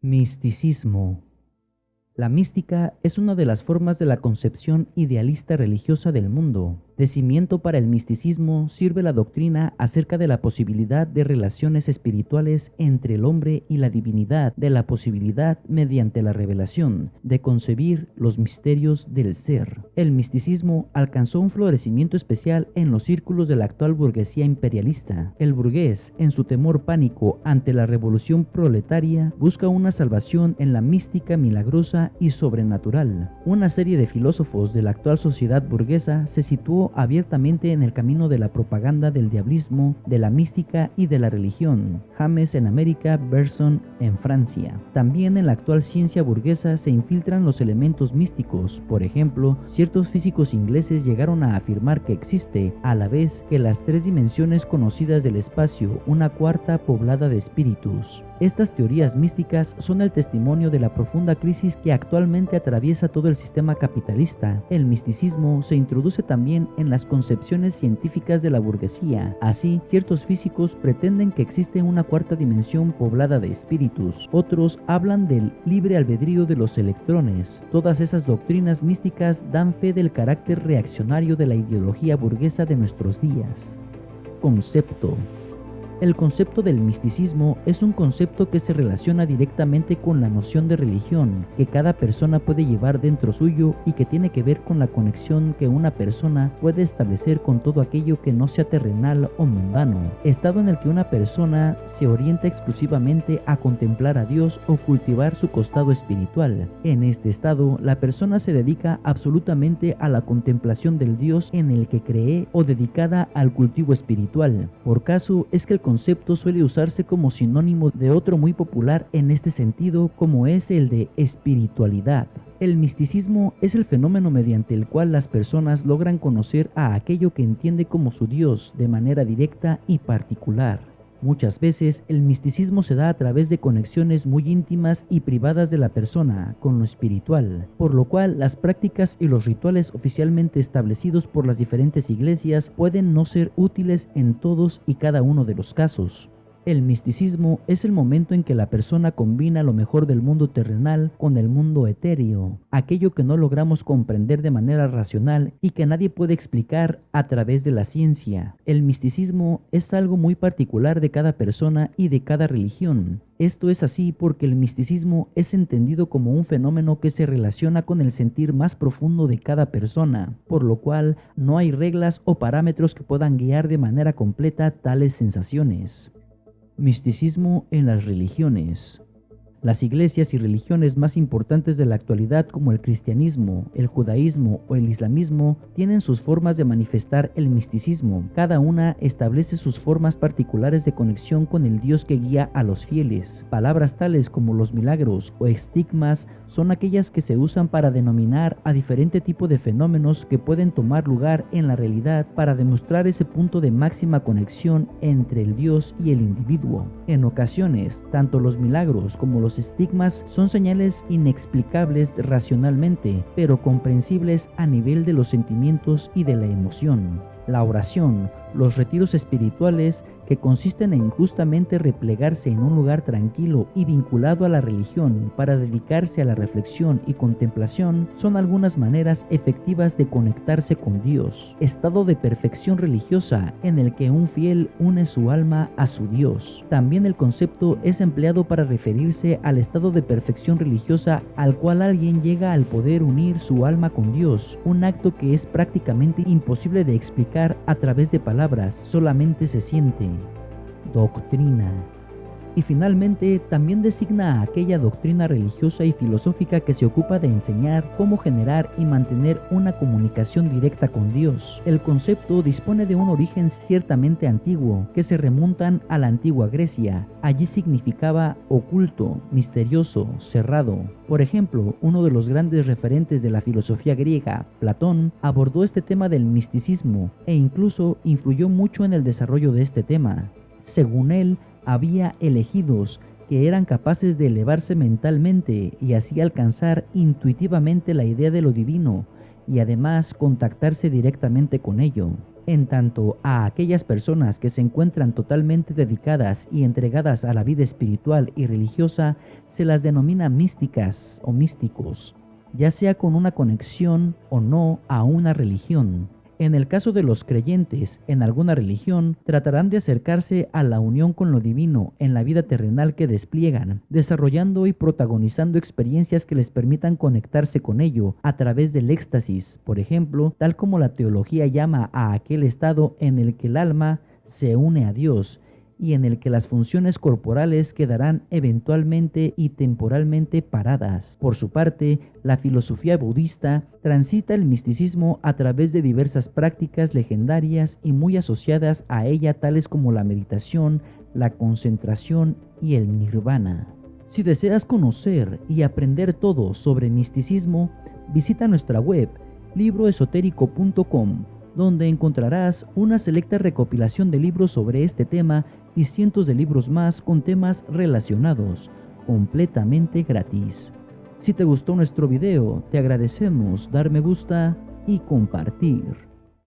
Misticismo. La mística es una de las formas de la concepción idealista religiosa del mundo. De cimiento para el misticismo sirve la doctrina acerca de la posibilidad de relaciones espirituales entre el hombre y la divinidad, de la posibilidad, mediante la revelación, de concebir los misterios del ser. El misticismo alcanzó un florecimiento especial en los círculos de la actual burguesía imperialista. El burgués, en su temor pánico ante la revolución proletaria, busca una salvación en la mística milagrosa y sobrenatural. Una serie de filósofos de la actual sociedad burguesa se situó abiertamente en el camino de la propaganda del diablismo, de la mística y de la religión. James en América, Bergson en Francia. También en la actual ciencia burguesa se infiltran los elementos místicos. Por ejemplo, ciertos físicos ingleses llegaron a afirmar que existe, a la vez que las tres dimensiones conocidas del espacio, una cuarta poblada de espíritus. Estas teorías místicas son el testimonio de la profunda crisis que actualmente atraviesa todo el sistema capitalista. El misticismo se introduce también en las concepciones científicas de la burguesía. Así, ciertos físicos pretenden que existe una cuarta dimensión poblada de espíritus. Otros hablan del libre albedrío de los electrones. Todas esas doctrinas místicas dan fe del carácter reaccionario de la ideología burguesa de nuestros días. Concepto. El concepto del misticismo es un concepto que se relaciona directamente con la noción de religión que cada persona puede llevar dentro suyo y que tiene que ver con la conexión que una persona puede establecer con todo aquello que no sea terrenal o mundano, estado en el que una persona se orienta exclusivamente a contemplar a Dios o cultivar su costado espiritual. En este estado, la persona se dedica absolutamente a la contemplación del Dios en el que cree o dedicada al cultivo espiritual. Por caso es que el concepto suele usarse como sinónimo de otro muy popular en este sentido, como es el de espiritualidad. El misticismo es el fenómeno mediante el cual las personas logran conocer a aquello que entiende como su Dios de manera directa y particular. Muchas veces el misticismo se da a través de conexiones muy íntimas y privadas de la persona con lo espiritual, por lo cual las prácticas y los rituales oficialmente establecidos por las diferentes iglesias pueden no ser útiles en todos y cada uno de los casos. El misticismo es el momento en que la persona combina lo mejor del mundo terrenal con el mundo etéreo, aquello que no logramos comprender de manera racional y que nadie puede explicar a través de la ciencia. El misticismo es algo muy particular de cada persona y de cada religión. Esto es así porque el misticismo es entendido como un fenómeno que se relaciona con el sentir más profundo de cada persona, por lo cual no hay reglas o parámetros que puedan guiar de manera completa tales sensaciones. Misticismo en las religiones. Las iglesias y religiones más importantes de la actualidad, como el cristianismo, el judaísmo o el islamismo, tienen sus formas de manifestar el misticismo. Cada una establece sus formas particulares de conexión con el Dios que guía a los fieles. Palabras tales como los milagros o estigmas son aquellas que se usan para denominar a diferente tipo de fenómenos que pueden tomar lugar en la realidad para demostrar ese punto de máxima conexión entre el Dios y el individuo. En ocasiones, tanto los milagros como los estigmas son señales inexplicables racionalmente, pero comprensibles a nivel de los sentimientos y de la emoción. La oración, los retiros espirituales, que consisten en justamente replegarse en un lugar tranquilo y vinculado a la religión para dedicarse a la reflexión y contemplación, son algunas maneras efectivas de conectarse con Dios, estado de perfección religiosa en el que un fiel une su alma a su Dios. También el concepto es empleado para referirse al estado de perfección religiosa al cual alguien llega al poder unir su alma con Dios, un acto que es prácticamente imposible de explicar a través de palabras, solamente se siente. Doctrina. Y finalmente también designa a aquella doctrina religiosa y filosófica que se ocupa de enseñar cómo generar y mantener una comunicación directa con Dios. El concepto dispone de un origen ciertamente antiguo, que se remontan a la antigua Grecia. Allí significaba oculto, misterioso, cerrado. Por ejemplo, uno de los grandes referentes de la filosofía griega, Platón, abordó este tema del misticismo e incluso influyó mucho en el desarrollo de este tema. Según él, había elegidos que eran capaces de elevarse mentalmente y así alcanzar intuitivamente la idea de lo divino y además contactarse directamente con ello. En tanto a aquellas personas que se encuentran totalmente dedicadas y entregadas a la vida espiritual y religiosa, se las denomina místicas o místicos, ya sea con una conexión o no a una religión. En el caso de los creyentes en alguna religión, tratarán de acercarse a la unión con lo divino en la vida terrenal que despliegan, desarrollando y protagonizando experiencias que les permitan conectarse con ello a través del éxtasis, por ejemplo, tal como la teología llama a aquel estado en el que el alma se une a Dios y en el que las funciones corporales quedarán eventualmente y temporalmente paradas. Por su parte, la filosofía budista transita el misticismo a través de diversas prácticas legendarias y muy asociadas a ella, tales como la meditación, la concentración y el nirvana. Si deseas conocer y aprender todo sobre misticismo, visita nuestra web libroesotérico.com, donde encontrarás una selecta recopilación de libros sobre este tema y cientos de libros más con temas relacionados, completamente gratis. Si te gustó nuestro video, te agradecemos dar me gusta y compartir.